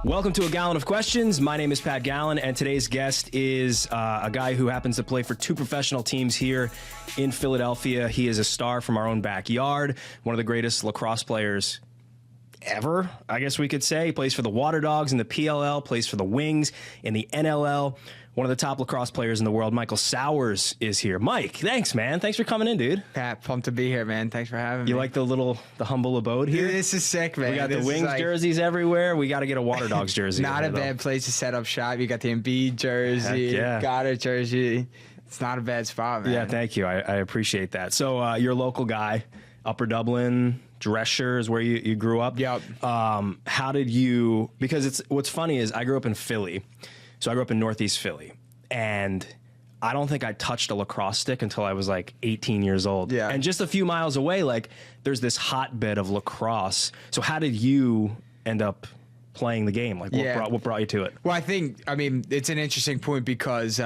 Welcome to a Gallen of Questions. My name is Pat Gallen, and today's guest is a guy who happens to play for two professional teams here in Philadelphia. He is a star from our own backyard, one of the greatest lacrosse players ever, I guess we could say. He plays for the Waterdogs in the PLL, plays for the Wings in the NLL. One of the top lacrosse players in the world, Michael Sowers, is here. Mike, thanks, man. Thanks for coming in, dude. Pat, pumped to be here, man. Thanks for having me. You like the humble abode here? This is sick, man. We got the Wings jerseys everywhere. We got to get a Waterdogs jersey. Not a bad place to set up shop. You got the Embiid jersey, yeah. got a jersey. It's not a bad spot, man. Yeah, thank you. I appreciate that. So you're a local guy, Upper Dublin. Dresher is where you grew up. Yep. How did you? Because what's funny is I grew up in Philly, so I grew up in Northeast Philly, and I don't think I touched a lacrosse stick until I was like 18 years old. Yeah. And just a few miles away, like there's this hotbed of lacrosse. So how did you end up playing the game? Like what brought you to it? Well, I mean, it's an interesting point because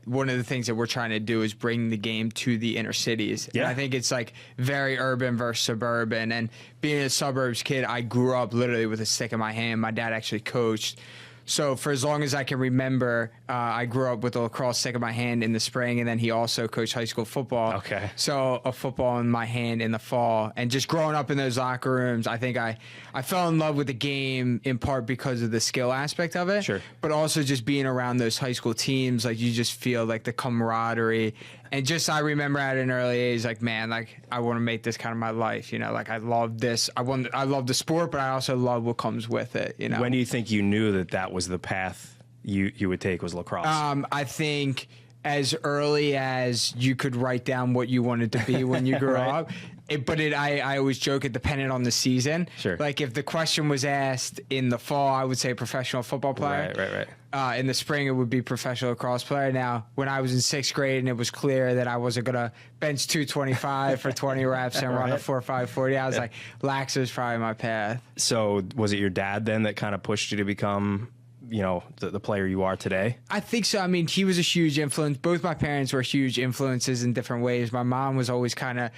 one of the things that we're trying to do is bring the game to the inner cities. Yeah. And I think it's like very urban versus suburban. And being a suburbs kid, I grew up literally with a stick in my hand. My dad actually coached. So for as long as I can remember, I grew up with a lacrosse stick in my hand in the spring, and then he also coached high school football. Okay. So a football in my hand in the fall. And just growing up in those locker rooms, I think I fell in love with the game in part because of the skill aspect of it. Sure. But also just being around those high school teams, like you just feel like the camaraderie. And just I remember at an early age, like, man, like I want to make this kind of my life, you know, like I love this. I love the sport, but I also love what comes with it, you know. When do you think you knew that was the path you would take, was lacrosse? I think as early as you could write down what you wanted to be when you grew Right. up. I always joke it depended on the season. Sure. Like if the question was asked in the fall, I would say professional football player. Right. In the spring, it would be professional lacrosse player. Now, when I was in sixth grade and it was clear that I wasn't going to bench 225 for 20 reps and run a 4.5 40, I was like, lax is probably my path. So was it your dad then that kind of pushed you to become, you know, the player you are today? I think so. I mean, he was a huge influence. Both my parents were huge influences in different ways. My mom was always kind of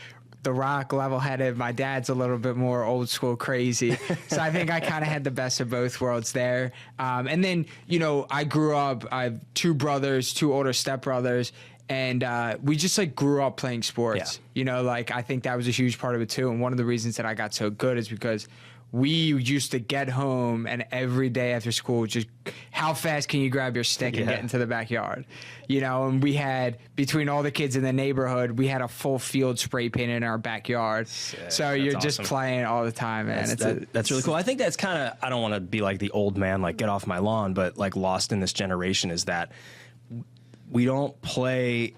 the rock, level-headed. My dad's a little bit more old school crazy. So I think I kind of had the best of both worlds there. And then, you know, I grew up, I have two brothers, two older stepbrothers, and we just like grew up playing sports. Yeah. You know, like I think that was a huge part of it too. And one of the reasons that I got so good is because we used to get home and every day after school, just how fast can you grab your stick and get into the backyard? You know, and we had, between all the kids in the neighborhood, we had a full field spray painted in our backyard. So you're just playing all the time, man. That's really cool. I think that's kind of, I don't want to be like the old man, like get off my lawn, but like lost in this generation is that we don't play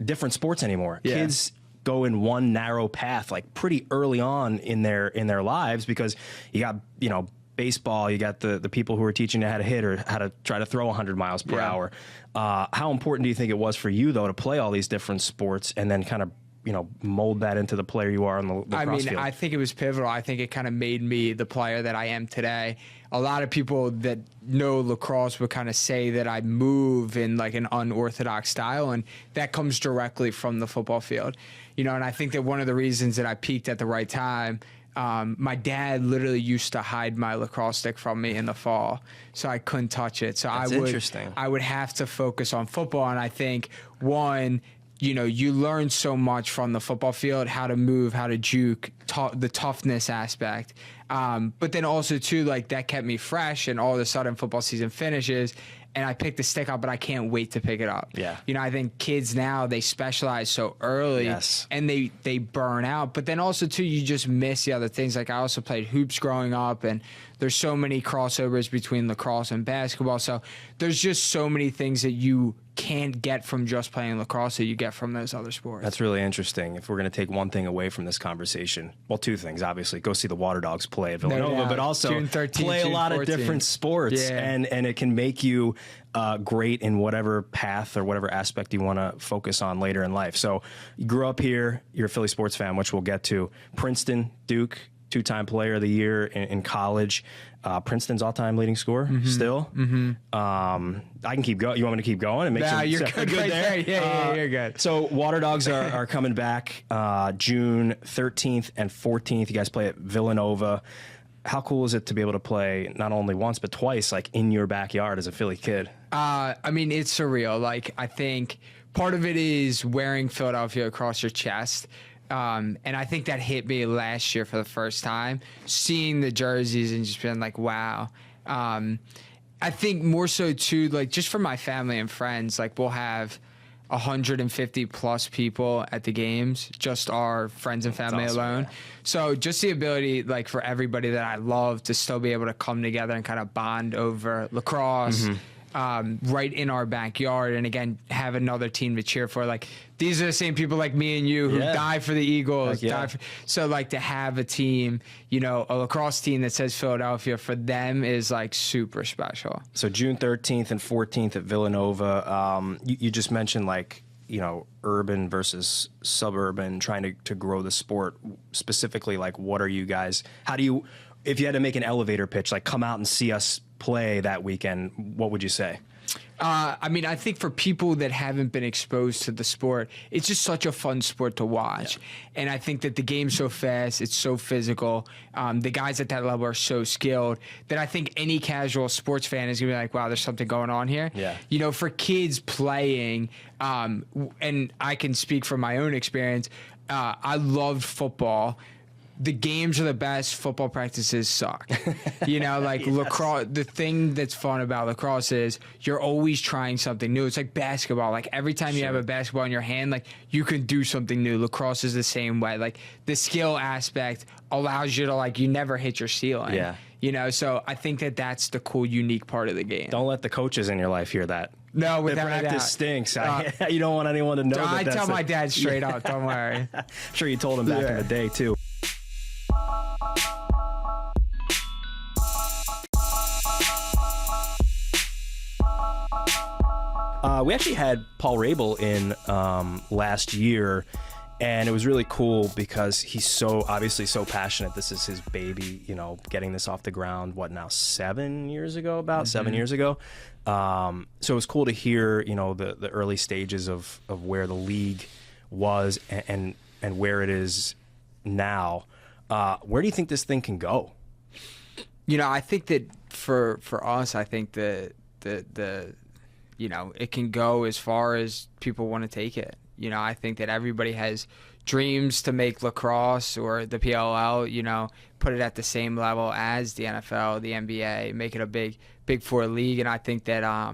different sports anymore. Yeah. Kids go in one narrow path like pretty early on in their lives, because you got, you know, baseball, you got the people who are teaching you how to hit or how to try to throw 100 miles per hour. How important do you think it was for you though to play all these different sports and then kind of, you know, mold that into the player you are on the lacrosse field? I think it was pivotal. I think it kind of made me the player that I am today. A lot of people that know lacrosse would kind of say that I move in like an unorthodox style, and that comes directly from the football field. You know, and I think that one of the reasons that I peaked at the right time, my dad literally used to hide my lacrosse stick from me in the fall, so I couldn't touch it. So Interesting. I would have to focus on football, and I think one, you know, you learn so much from the football field, how to move, how to juke, the toughness aspect. But then also, too, like that kept me fresh, and all of a sudden football season finishes, and I pick the stick up, but I can't wait to pick it up. Yeah. You know, I think kids now, they specialize so early, Yes. and they burn out. But then also, too, you just miss the other things. Like I also played hoops growing up, and there's so many crossovers between lacrosse and basketball. So there's just so many things that you can't get from just playing lacrosse that you get from those other sports. That's really interesting. If we're going to take one thing away from this conversation, well, two things, obviously. Go see the Waterdogs play at Villanova, but also June 13, play a June lot 14. of different sports, and it can make you great in whatever path or whatever aspect you want to focus on later in life. So you grew up here, you're a Philly sports fan, which we'll get to. Princeton, Duke, two-time player of the year in college. Princeton's all-time leading scorer still. I can keep going. You want me to keep going? And make you're good right there. Yeah, you're good. So Waterdogs are coming back June 13th and 14th. You guys play at Villanova. how cool is it to be able to play not only once but twice, like in your backyard as a Philly kid? I mean, it's surreal. Like, I think part of it is wearing Philadelphia across your chest. And I think that hit me last year for the first time, seeing the jerseys and just being like, wow. I think more so too, like just for my family and friends, like we'll have 150 plus people at the games, just our friends and family alone. Yeah. So just the ability, like for everybody that I love, to still be able to come together and kind of bond over lacrosse, right in our backyard, and again have another team to cheer for. Like these are the same people like me and you who die for the Eagles. So like to have a team, you know, a lacrosse team that says Philadelphia, for them is like super special. So June 13th and 14th at Villanova. You just mentioned like, you know, urban versus suburban, trying to grow the sport. Specifically, like what are you guys, how do you, if you had to make an elevator pitch, like come out and see us play that weekend, what would you say? I mean, I think for people that haven't been exposed to the sport, it's just such a fun sport to watch. Yeah. And I think that the game's so fast, it's so physical. The guys at that level are so skilled that I think any casual sports fan is going to be like, wow, there's something going on here. Yeah. You know, for kids playing, and I can speak from my own experience, I loved football. The games are the best. Football practices suck. You know, like lacrosse, the thing that's fun about lacrosse is you're always trying something new. It's like basketball. Like every time you have a basketball in your hand, like you can do something new. Lacrosse is the same way. Like the skill aspect allows you to, like, you never hit your ceiling. Yeah. You know, so I think that that's the cool, unique part of the game. Don't let the coaches in your life hear that. No, without a doubt. The practice stinks. You don't want anyone to know that. I tell my dad straight up, don't worry. I'm sure you told him back in the day, too. We actually had Paul Rabel in last year, and it was really cool because he's so obviously so passionate. This is his baby, you know, getting this off the ground. What now? 7 years ago, about 7 years ago. So it was cool to hear, you know, the early stages of where the league was and where it is now. Where do you think this thing can go? You know, I think that for us, I think the you know, it can go as far as people want to take it. You know, I think that everybody has dreams to make lacrosse or the PLL, you know, put it at the same level as the NFL, the NBA, make it a big four league. And I think that,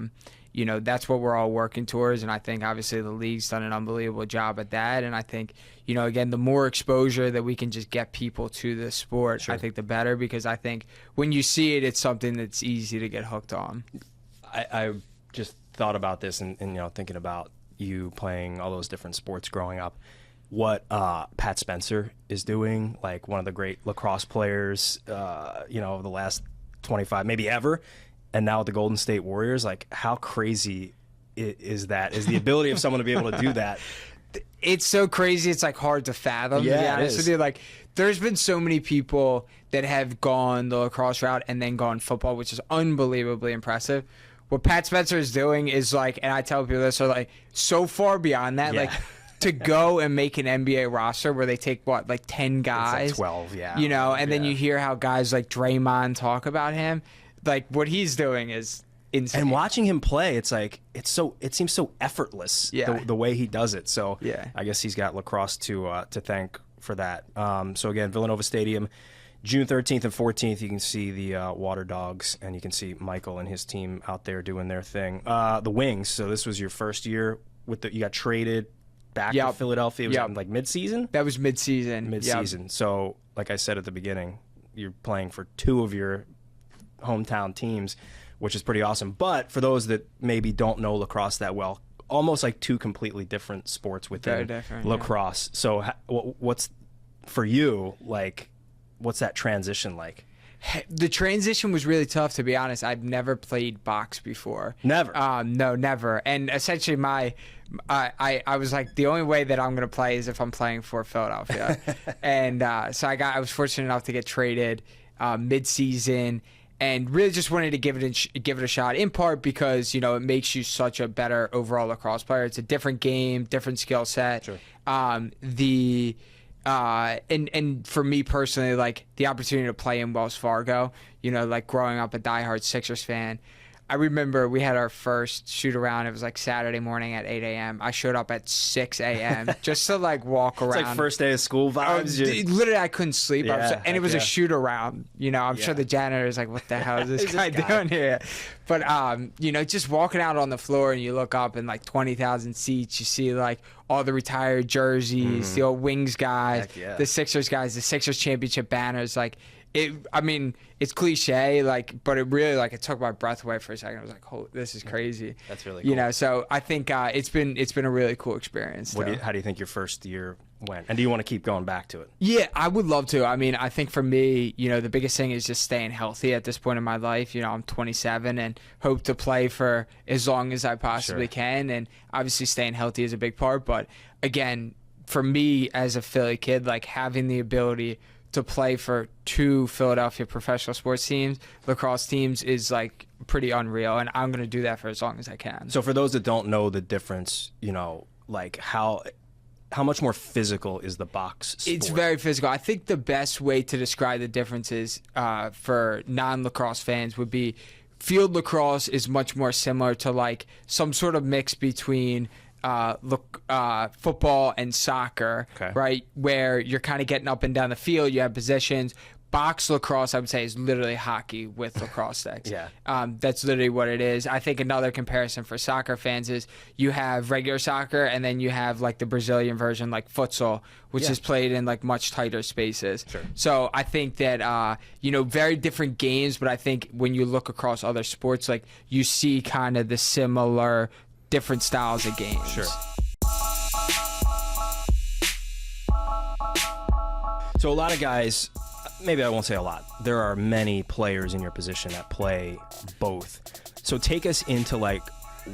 you know, that's what we're all working towards. And I think obviously the league's done an unbelievable job at that. And I think, you know, again, the more exposure that we can just get people to the sport, I think the better, because I think when you see it, it's something that's easy to get hooked on. I just thought about this and you know, thinking about you playing all those different sports growing up, what Pat Spencer is doing, like one of the great lacrosse players, you know, the last 25 maybe ever, and now with the Golden State Warriors. Like, how crazy is that? Is the ability of someone to be able to do that? It's so crazy, it's like hard to fathom. Yeah, to be honest with you. Like, there's been so many people that have gone the lacrosse route and then gone football, which is unbelievably impressive. What Pat Spencer is doing is like, and I tell people this, are like so far beyond that, like to go and make an NBA roster where they take what, like 10 guys, it's like 12, you know, and then you hear how guys like Draymond talk about him. Like what he's doing is insane. And watching him play, it's like it seems so effortless the way he does it. So I guess he's got lacrosse to thank for that. So again, Villanova Stadium, June 13th and 14th, you can see the Waterdogs, and you can see Michael and his team out there doing their thing. The Wings, so this was your first year with you got traded back to Philadelphia. Was that like mid-season? That was mid-season. Mid-season. So like I said at the beginning, you're playing for two of your hometown teams, which is pretty awesome. But for those that maybe don't know lacrosse that well, almost like two completely different sports within lacrosse. So what's, for you, like, what's that transition like? The transition was really tough, to be honest. I've never played box before. Never? No, never. And essentially I was like, the only way that I'm going to play is if I'm playing for Philadelphia. And so I was fortunate enough to get traded mid-season, and really just wanted to give it a shot, in part because, you know, it makes you such a better overall lacrosse player. It's a different game, different skill set. Sure. And for me personally, like the opportunity to play in Wells Fargo, you know, like growing up a diehard Sixers fan, I remember we had our first shoot around. It was like Saturday morning at 8 a.m. I showed up at 6 a.m. just to like walk around. It's like first day of school vibes. Literally, I couldn't sleep. Yeah, And it was a shoot around. You know, I'm sure the janitor is like, "What the hell is this guy doing here?" But you know, just walking out on the floor and you look up and like 20,000 seats. You see like all the retired jerseys, the old Wings guys, the Sixers guys, the Sixers championship banners, like. I mean, it's cliche, like, but it really, like, it took my breath away for a second. I was like, "Oh, this is crazy." That's really cool. You know, so I think it's been a really cool experience. How do you think your first year went? And do you want to keep going back to it? Yeah, I would love to. I mean, I think for me, you know, the biggest thing is just staying healthy at this point in my life. You know, I'm 27 and hope to play for as long as I possibly can. And obviously staying healthy is a big part. But again, for me as a Philly kid, like having the ability to play for 2 Philadelphia professional sports teams, lacrosse teams, is like pretty unreal, and I'm going to do that for as long as I can. So for those that don't know the difference, you know, like how much more physical is the box sport? It's very physical. I think the best way to describe the differences for non-lacrosse fans would be field lacrosse is much more similar to like some sort of mix between football and soccer, right? Where you're kind of getting up and down the field, you have positions. Box lacrosse, I would say, is literally hockey with lacrosse sticks. That's literally what it is. I think another comparison for soccer fans is you have regular soccer and then you have like the Brazilian version, like futsal, which is played in like much tighter spaces. So I think that, you know, very different games, but I think when you look across other sports, like you see kind of the similar different styles of games. So a lot of guys, maybe I won't say a lot, there are many players in your position that play both. So take us into like,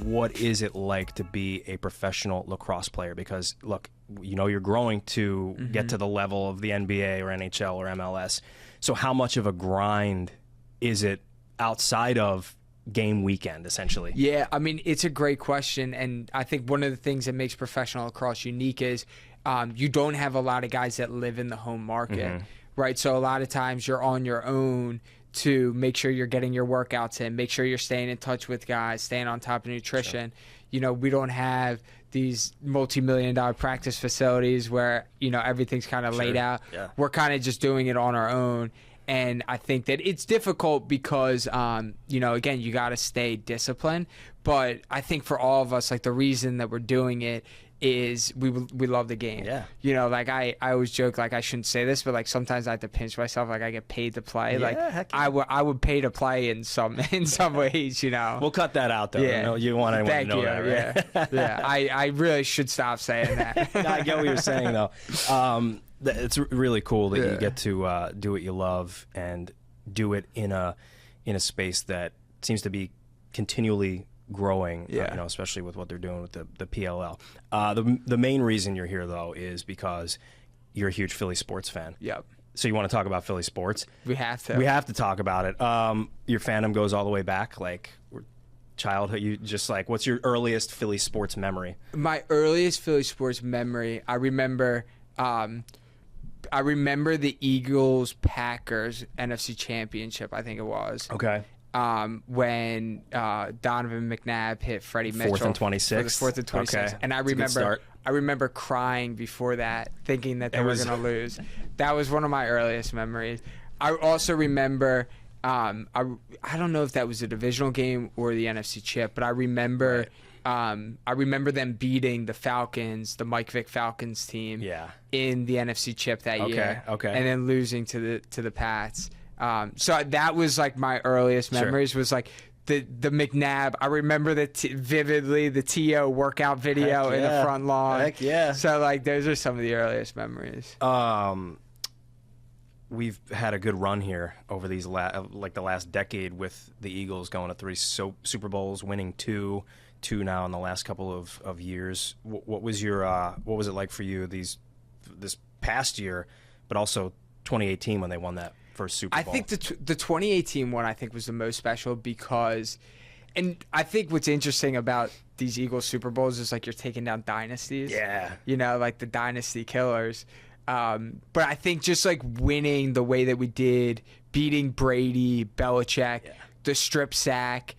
what is it like to be a professional lacrosse player? Because look, you know, you're growing to get to the level of the NBA or NHL or MLS. So how much of a grind is it outside of game weekend, essentially? Yeah, I mean, it's a great question, and I think one of the things that makes professional lacrosse unique is you don't have a lot of guys that live in the home market, right? So a lot of times you're on your own to make sure you're getting your workouts in, make sure you're staying in touch with guys, staying on top of nutrition. You know, we don't have these multi-million-dollar practice facilities where, you know, everything's kind of laid out. We're kind of just doing it on our own. And I think that it's difficult because, you know, again, you got to stay disciplined. But I think for all of us, like the reason that we're doing it is we love the game. You know, like I always joke, like I shouldn't say this, but like sometimes I have to pinch myself, like I get paid to play. Like I would pay to play in some ways, you know. We'll cut that out though. You know, you want anyone to know that, right? I really should stop saying that. I get what you're saying though. It's really cool that you get to do what you love and do it in a space that seems to be continually growing, you know, especially with what they're doing with the PLL. The main reason you're here though is because you're a huge Philly sports fan. So you want to talk about Philly sports? We have to. We have to talk about it. Your fandom goes all the way back, like childhood. You just like, what's your earliest Philly sports memory? My earliest Philly sports memory, I remember the Eagles-Packers NFC Championship, I think it was. When Donovan McNabb hit Freddie Mitchell. 4th and 26. For the 4th and 26. And I remember crying before that, thinking that they were going to lose. That was one of my earliest memories. I also remember, I don't know if that was a divisional game or the NFC Chip, but I remember them beating the Falcons, the Mike Vick Falcons team, in the NFC Chip that year, and then losing to the Pats. So that was like my earliest memories. Was like the McNabb. I remember vividly the TO workout video in the front lawn. So like those are some of the earliest memories. We've had a good run here over these like the last decade with the Eagles going to 3 Super Bowls, winning two now in the last couple of years. What was it like for you this past year, but also 2018 when they won that first Super Bowl? I think the 2018 one I think was the most special because, and I think what's interesting about these Eagles Super Bowls is like you're taking down dynasties. You know, like the dynasty killers. But I think just like winning the way that we did, beating Brady, Belichick, the strip sack.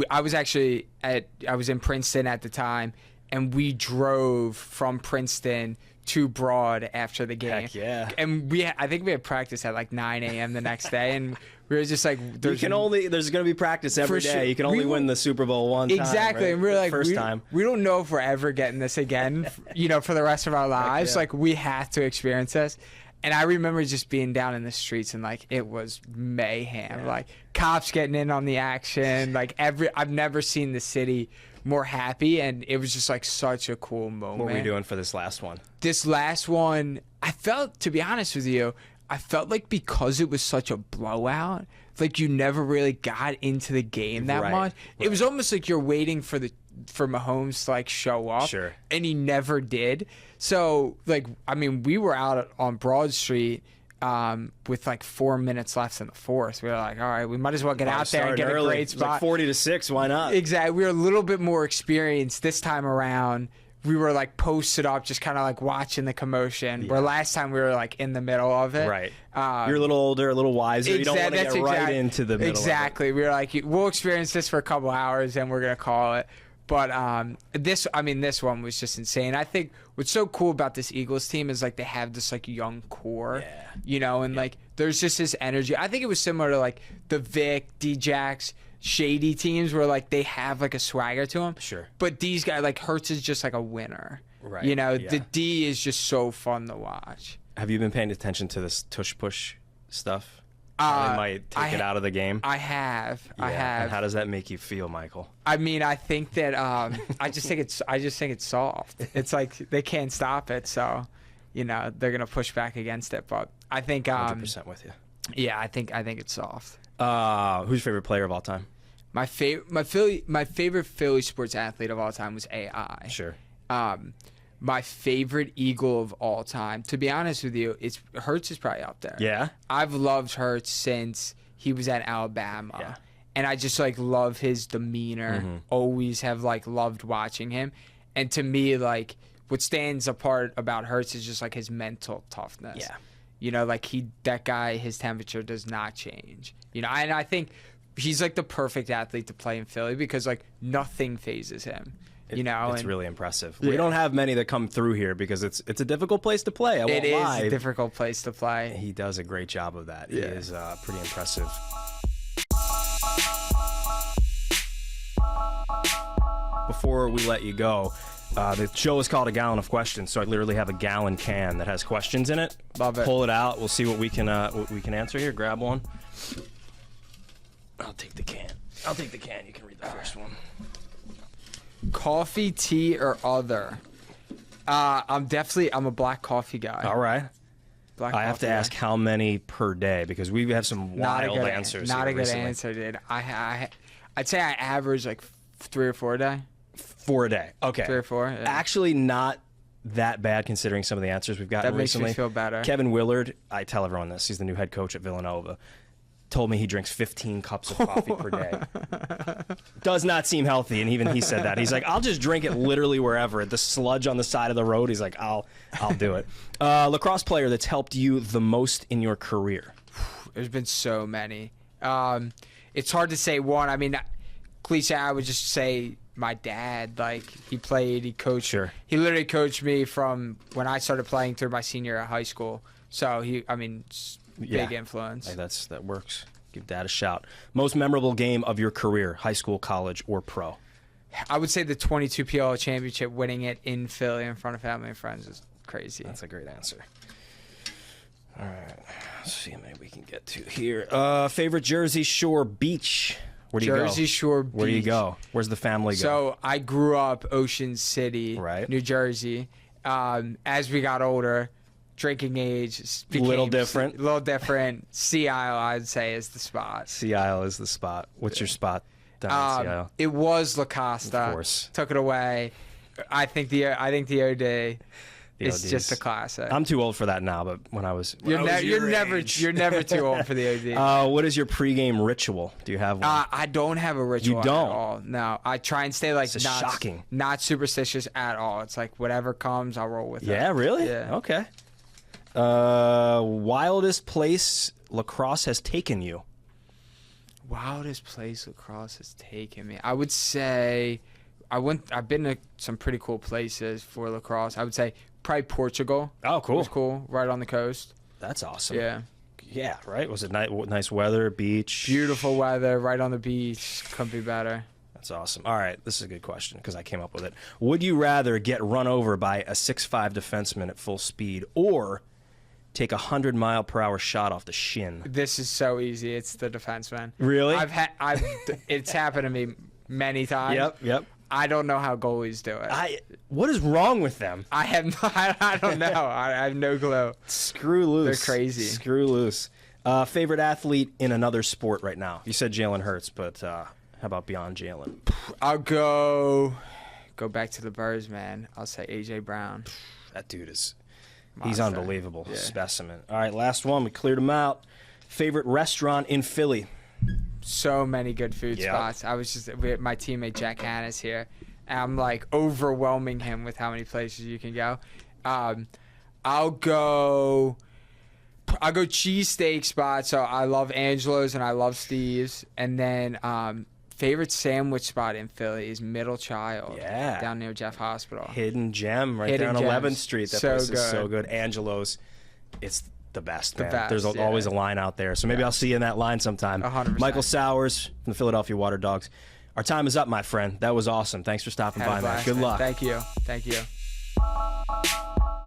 I was in Princeton at the time, and we drove from Princeton to Broad after the game. Heck yeah. And I think we had practice at like 9 a.m. the next day, and we were just like, there's going to be practice every day. Sure. You can only win the Super Bowl one time. Exactly. Right? And we were like, first time. We don't know if we're ever getting this again, for the rest of our lives. Yeah. Like, we have to experience this. And I remember just being down in the streets, and like it was mayhem. Like cops getting in on the action. Like I've never seen the city more happy, and it was just like such a cool moment. What were we doing for this last one? This last one, I felt, to be honest with you, I felt like because it was such a blowout, like you never really got into the game that much. Right. It was almost like you're waiting for Mahomes to like show up, Sure. And he never did. So like, I mean, we were out on Broad Street with like 4 minutes left in the fourth. We were like, all right, we might as well get out there and get early. a great spot. Like 40-6, why not? Exactly. We were a little bit more experienced this time around. We were like posted up, just kind of like watching the commotion. Where last time we were like in the middle of it. Right. You're a little older, a little wiser. You don't want to get right into the middle. Exactly. We were like, we'll experience this for a couple hours and we're gonna call it. But this one was just insane. I think what's so cool about this Eagles team is like they have this like young core, and like there's just this energy. I think it was similar to like the Vic, D-Jacks, shady teams where like they have like a swagger to them. Sure. But these guys, like Hurts is just like a winner. Right. The D is just so fun to watch. Have you been paying attention to this tush push stuff? They might take it out of the game. I have. And how does that make you feel, Michael? I mean, I think that I just think it's soft. It's like they can't stop it, so they're gonna push back against it. But I think 100% with you. Yeah, I think it's soft. Who's your favorite player of all time? My favorite Philly sports athlete of all time was AI. Sure. My favorite Eagle of all time, to be honest with you, Hurts is probably up there. Yeah? I've loved Hurts since he was at Alabama. Yeah. And I just like love his demeanor. Mm-hmm. Always have like loved watching him. And to me, like what stands apart about Hurts is just like his mental toughness. Yeah. Like that guy, his temperature does not change. And I think he's like the perfect athlete to play in Philly because like nothing phases him. It's really impressive. We don't have many that come through here because it's a difficult place to play. It is a difficult place to play. He does a great job of that. He is pretty impressive. Before we let you go, the show is called A Gallen of Questions, so I literally have a gallon can that has questions in it. Love it. Pull it out. We'll see what we can answer here. Grab one. I'll take the can. You can read the first one. Coffee, tea, or other? I'm a black coffee guy. All right. I have to ask how many per day because we have some wild answers. Not a good recently. answer, dude. I'd say I average like 3 or 4 a day. 4 a day. Okay. 3 or 4. Yeah. Actually, not that bad considering some of the answers we've gotten recently. That makes me feel better. Kevin Willard, I tell everyone this. He's the new head coach at Villanova. Told me he drinks 15 cups of coffee per day. Does not seem healthy, and even he said that. He's like, I'll just drink it literally wherever. The sludge on the side of the road, he's like, I'll do it. Lacrosse player that's helped you the most in your career? There's been so many. It's hard to say one. I mean, cliche, I would just say my dad. Like, he played, he coached. Sure. He literally coached me from when I started playing through my senior year of high school. So, big influence. Hey, that works. Give Dad a shout. Most memorable game of your career, high school, college, or pro? I would say the 22 PL championship, winning it in Philly in front of family and friends is crazy. That's a great answer. All right. Let's see how many we can get to here. Favorite Jersey Shore beach? Where do you go? Jersey Shore beach. Where do you go? Where's the family go? So I grew up Ocean City, New Jersey. As we got older, drinking age became a little different. Sea Isle, I'd say, is the spot. Sea Isle is the spot. What's your spot down in Sea Isle? It was La Costa. Of course. Took it away. I think the OD is just a classic. I'm too old for that now, but when I was you're never too old for the OD. What is your pregame ritual? Do you have one? I don't have a ritual. You don't? At all. No, I try and stay like not superstitious at all. It's like whatever comes, I'll roll with it. Yeah, really? Yeah. Okay. Wildest place lacrosse has taken you? Wildest place lacrosse has taken me. I would say I've been to some pretty cool places for lacrosse. I would say probably Portugal. Oh, cool. It was cool, right on the coast. That's awesome. Yeah. Yeah, right? Was it nice weather, beach? Beautiful weather, right on the beach. Couldn't be better. That's awesome. All right, this is a good question because I came up with it. Would you rather get run over by a 6'5" defenseman at full speed or take a 100-mile-per-hour shot off the shin? This is so easy. It's the defenseman. Really? It's happened to me many times. Yep. I don't know how goalies do it. What is wrong with them? I don't know. I have no clue. Screw loose. They're crazy. Screw loose. Favorite athlete in another sport right now? You said Jalen Hurts, but how about beyond Jalen? I'll go back to the Birds, man. I'll say A.J. Brown. That dude he's Monster. unbelievable. Yeah. Specimen. All right, last one. We cleared them out. Favorite restaurant in Philly? So many good food Yep. spots. My teammate Jack Hannes here, and I'm like overwhelming him with how many places you can go. I'll go cheesesteak spots. So I love Angelo's and I love Steve's. And then favorite sandwich spot in Philly is Middle Child. Yeah. Down near Jeff Hospital. Hidden Gem right Hidden there on Gems. 11th Street. That So place is good. so good. Angelo's, it's the best, man. best, There's yeah. always a line out there. So maybe I'll see you in that line sometime. 100%. Michael Sowers from the Philadelphia Waterdogs. Our time is up, my friend. That was awesome. Thanks for stopping Had a by, man. blast, Good man. luck. Thank you.